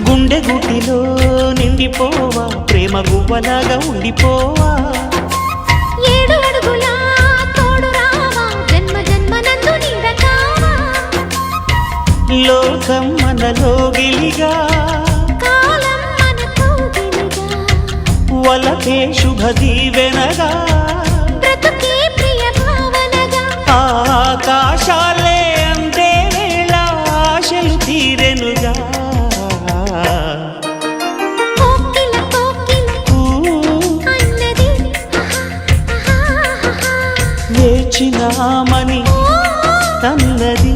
గుండె గుటిలో నిండిపోవా ప్రేమ గువ్వలాగా ఉండిపోవా ఏడు అడుగుల తోడు రావా జన్మ జన్మనందు నీడకావా లోకం మనలో గిలిగా కాలం మన కౌగిలిగా వలకే శుభ దీవెనగా బ్రతుకే ప్రియ భావనగా ఆకాశాలే అందే వేళ ఆశలు తీరెనుగా కోకిల కోకిల అన్నది వేచినామని తన్నది